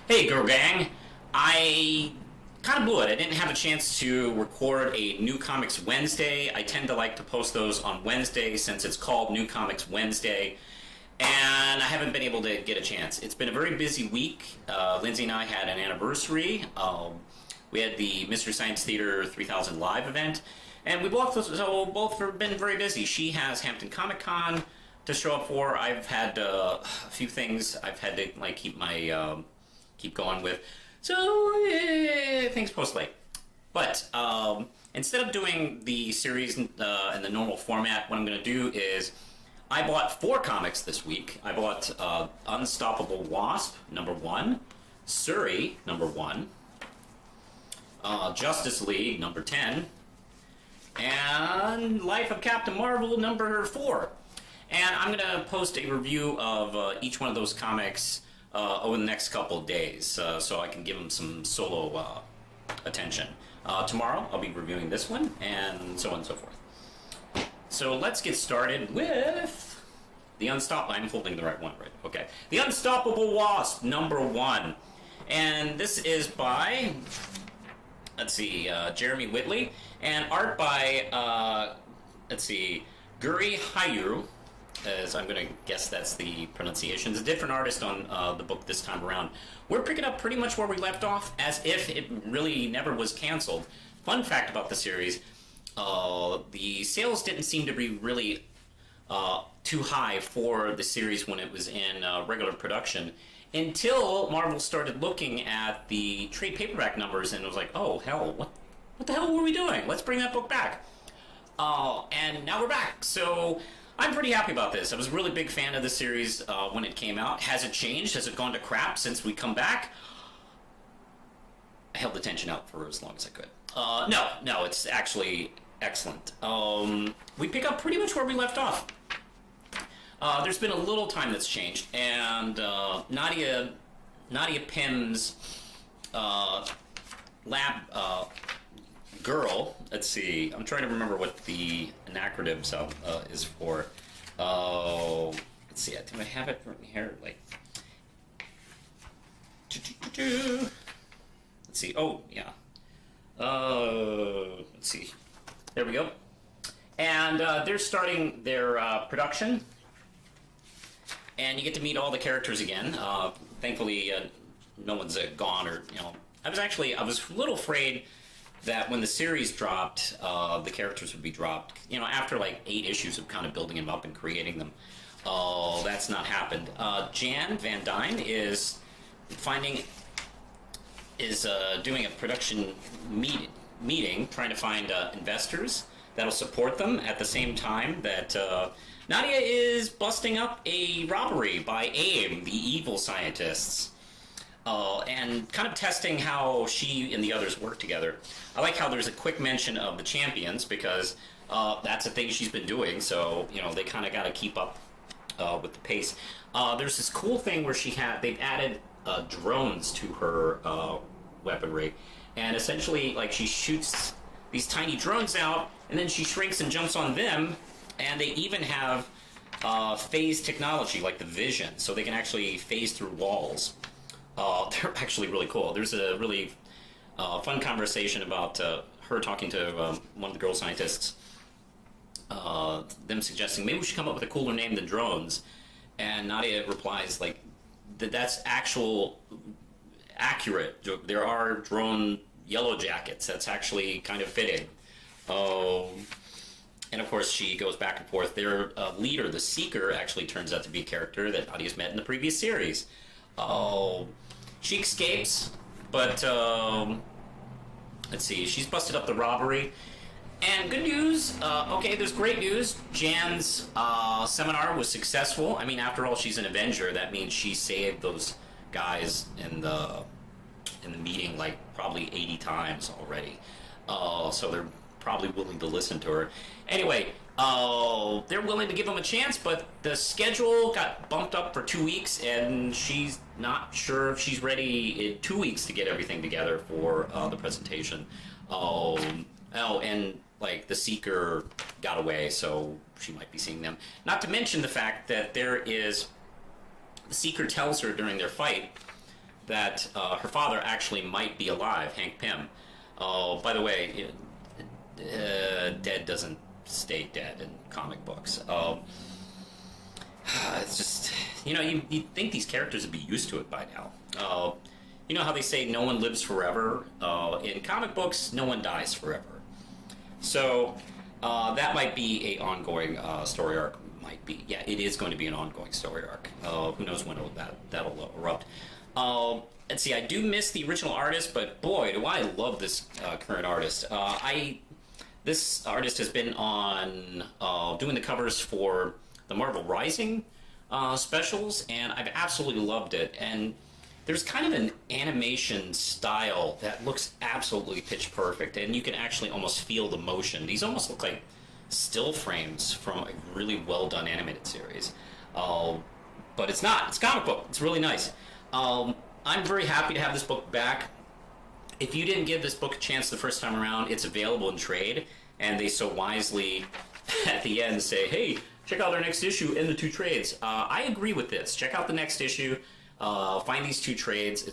Hey, Girl Gang. I kind of blew it. I didn't have a chance to record a New Comics Wednesday. I tend to like to post those on Wednesday since it's called New Comics Wednesday. And I haven't been able to get a chance. It's been a very busy week. Lindsay and I had an anniversary. We had the Mystery Science Theater 3000 live event. And we both have been very busy. She has Hampton Comic Con to show up for. I've had a few things I've had to keep going with. So things post late. But instead of doing the series in the normal format, what I'm going to do is I bought 4 comics this week. I bought Unstoppable Wasp, #1, Surrey, #1, Justice League, #10, and Life of Captain Marvel, #4. And I'm going to post a review of each one of those comics over the next couple of days, so I can give them some solo attention. Tomorrow I'll be reviewing this one, and so on and so forth. So let's get started with the Unstoppable. I'm holding the right one, right? Okay. The Unstoppable Wasp, #1. And this is by, Jeremy Whitley, and art by, Guri Hayu, as I'm going to guess that's the pronunciation. There's a different artist on the book this time around. We're picking up pretty much where we left off, as if it really never was canceled. Fun fact about the series, the sales didn't seem to be really too high for the series when it was in regular production, until Marvel started looking at the trade paperback numbers and it was like, oh, hell, what the hell were we doing? Let's bring that book back. And now we're back. So I'm pretty happy about this. I was a really big fan of the series when it came out. Has it changed? Has it gone to crap since we come back? I held the tension out for as long as I could. No, it's actually excellent. We pick up pretty much where we left off. There's been a little time that's changed, and Nadia Pym's lab girl. Let's see. I'm trying to remember what the acronyms is for. Let's see. Do I have it right here? Let's see. Oh, yeah. Let's see. There we go. And they're starting their production, and you get to meet all the characters again. Thankfully, no one's gone, or I was a little afraid that when the series dropped, the characters would be dropped. After like 8 issues of kind of building them up and creating them. That's not happened. Jan Van Dyne is doing a production meeting, trying to find investors that'll support them at the same time that Nadia is busting up a robbery by AIM, the evil scientists. And kind of testing how she and the others work together. I like how there's a quick mention of the champions, because that's a thing she's been doing, so they kind of got to keep up with the pace. There's this cool thing where they've added drones to her weaponry, and essentially she shoots these tiny drones out, and then she shrinks and jumps on them, and they even have phase technology, like the vision, so they can actually phase through walls. They're actually really cool. There's a really fun conversation about her talking to one of the girl scientists, them suggesting maybe we should come up with a cooler name than drones, and Nadia replies that's accurate. There are drone yellow jackets. That's actually kind of fitting. And of course she goes back and forth. Their leader, the Seeker, actually turns out to be a character that Nadia's met in the previous series. She escapes, but let's see, she's busted up the robbery. And good news, there's great news. Jan's seminar was successful. I mean, after all, she's an Avenger. That means she saved those guys in the meeting probably 80 times already. So they're probably willing to listen to her. Anyway, they're willing to give them a chance, but the schedule got bumped up for 2 weeks, and she's not sure if she's ready in 2 weeks to get everything together for the presentation. And the Seeker got away, so she might be seeing them. Not to mention the fact that the Seeker tells her during their fight that her father actually might be alive, Hank Pym. Oh, by the way, dead doesn't stay dead in comic books. It's just, you'd think these characters would be used to it by now. You know how they say no one lives forever? In comic books, no one dies forever. So that might be a ongoing story arc. Might be. Yeah, it is going to be an ongoing story arc. Who knows when that'll erupt. Let's see, I do miss the original artist, but boy, do I love this current artist. This artist has been on doing the covers for the Marvel Rising specials, and I've absolutely loved it. And there's kind of an animation style that looks absolutely pitch perfect, and you can actually almost feel the motion. These almost look like still frames from a really well done animated series. But it's not. It's a comic book. It's really nice. I'm very happy to have this book back. If you didn't give this book a chance the first time around, it's available in trade, and they so wisely at the end say, hey, check out our next issue in the 2 trades. I agree with this. Check out the next issue. Find these 2 trades.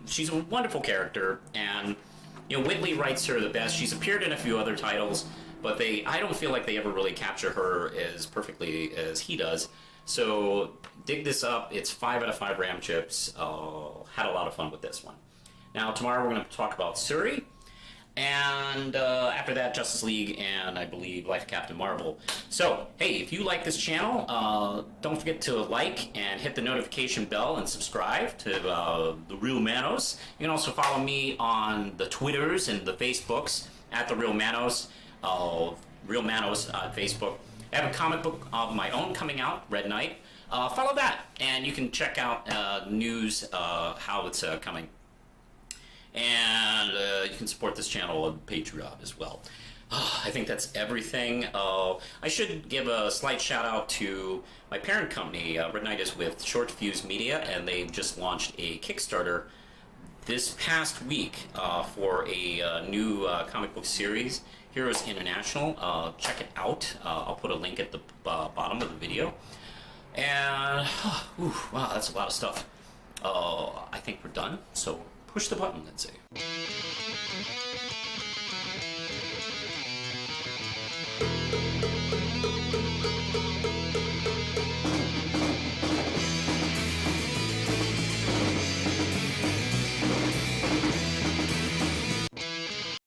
She's a wonderful character, and Whitley writes her the best. She's appeared in a few other titles, but I don't feel like they ever really capture her as perfectly as he does. So dig this up. It's 5 out of 5 RAM chips. Had a lot of fun with this one. Now tomorrow we're going to talk about Suri, and after that Justice League, and I believe Life of Captain Marvel. So hey, if you like this channel, don't forget to like and hit the notification bell and subscribe to The Real Manos. You can also follow me on the Twitters and the Facebooks at The Real Manos. Real Manos on Facebook. I have a comic book of my own coming out, Red Knight. Follow that, and you can check out news, how it's coming. And you can support this channel on Patreon as well. I think that's everything. I should give a slight shout out to my parent company. Red Knight is with Short Fuse Media, and they've just launched a Kickstarter this past week for a new comic book series, Heroes International. Check it out. I'll put a link at the bottom of the video. And, wow, that's a lot of stuff. I think we're done, so push the button, Lindsay.